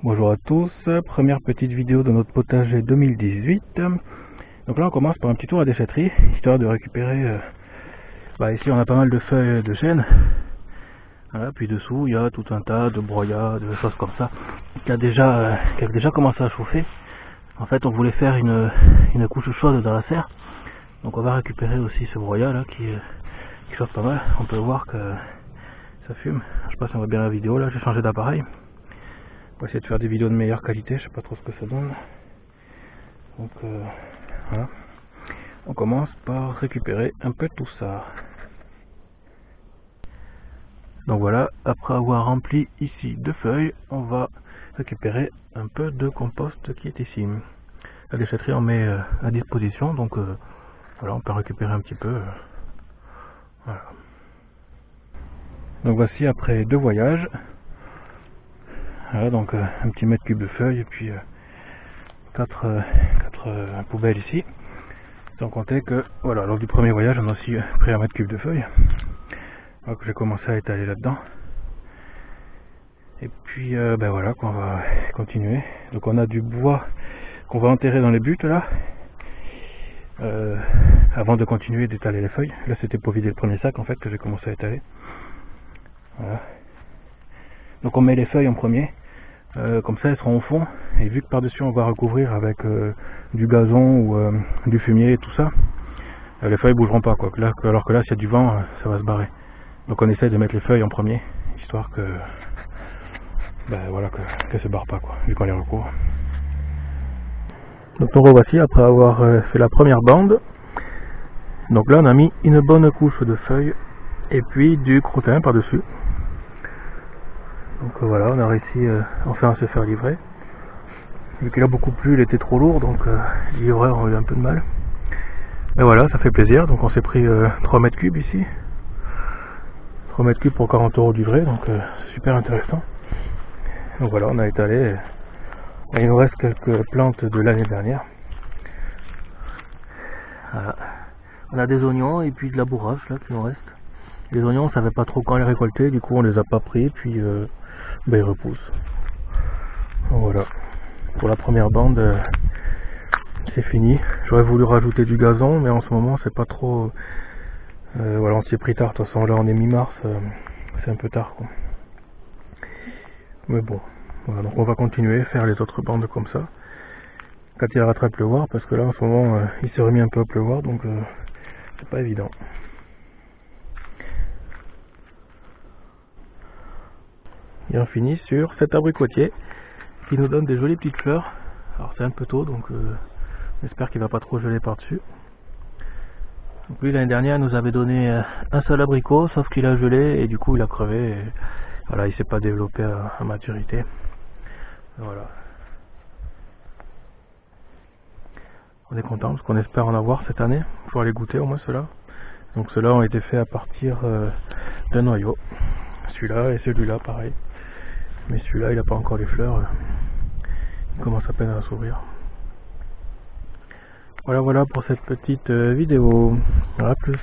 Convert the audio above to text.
Bonjour à tous, première petite vidéo de notre potager 2018. Donc là on commence par un petit tour à déchetterie, histoire de récupérer, ici on a pas mal de feuilles de chêne. Voilà, puis dessous il y a tout un tas de broyats, de choses comme ça, qui a déjà commencé à chauffer. En fait on voulait faire une couche chaude dans la serre. Donc on va récupérer aussi ce broyat là qui chauffe pas mal. On peut voir que ça fume. Je sais pas si on voit bien la vidéo là, j'ai changé d'appareil. On va essayer de faire des vidéos de meilleure qualité, je sais pas trop ce que ça donne. Donc voilà. On commence par récupérer un peu tout ça. Donc voilà, après avoir rempli ici de feuilles, on va récupérer un peu de compost qui est ici. La déchetterie en met à disposition, donc voilà, on peut récupérer un petit peu. Voilà. Donc voici après 2 voyages. Voilà, donc un petit mètre cube de feuilles et puis 4 poubelles ici. Sans compter que, voilà, lors du premier voyage, on a aussi pris 1 mètre cube de feuilles. Alors que j'ai commencé à étaler là-dedans. Et puis, voilà, qu'on va continuer. Donc on a du bois qu'on va enterrer dans les buttes là. Avant de continuer d'étaler les feuilles. Là c'était pour vider le premier sac en fait que j'ai commencé à étaler. Voilà. Donc on met les feuilles en premier. Comme ça elles seront au fond, et vu que par dessus on va recouvrir avec du gazon ou du fumier et tout ça, les feuilles bougeront pas quoi. Là, alors que là s'il y a du vent ça va se barrer. Donc on essaye de mettre les feuilles en premier, histoire que qu'elles se barrent pas quoi, vu qu'on les recouvre. Donc nous revoici après avoir fait la première bande. Donc là on a mis une bonne couche de feuilles et puis du crottin par dessus. Donc voilà, on a réussi enfin à se faire livrer. Vu qu'il a beaucoup plu, il était trop lourd, donc les livreurs ont eu un peu de mal. Mais voilà, ça fait plaisir. Donc on s'est pris 3 mètres cubes ici. 3 mètres cubes pour 40 € livrés, donc c'est super intéressant. Donc voilà, on a étalé. Il nous reste quelques plantes de l'année dernière. Voilà. On a des oignons et puis de la bourrache là qui nous reste. Les oignons, on savait pas trop quand les récolter, du coup on les a pas pris, puis ils repoussent. Donc voilà, pour la première bande c'est fini. J'aurais voulu rajouter du gazon, mais en ce moment c'est pas trop. Voilà, on s'y est pris tard. De toute façon là on est mi-mars, c'est un peu tard quoi. Mais bon, voilà, donc on va continuer à faire les autres bandes comme ça. Quand il arrêtera de pleuvoir, parce que là en ce moment il s'est remis un peu à pleuvoir, donc c'est pas évident. Et on finit sur cet abricotier qui nous donne des jolies petites fleurs. Alors c'est un peu tôt, donc j'espère qu'il va pas trop geler par dessus. Donc lui l'année dernière nous avait donné un seul abricot, sauf qu'il a gelé et du coup il a crevé. Et, voilà, il s'est pas développé à maturité. Voilà. On est content parce qu'on espère en avoir cette année, pouvoir les goûter au moins ceux-là. Donc ceux-là ont été faits à partir d'un noyau. Celui-là et celui-là pareil. Mais celui-là il n'a pas encore les fleurs. Il commence à peine à s'ouvrir. Voilà pour cette petite vidéo. À plus.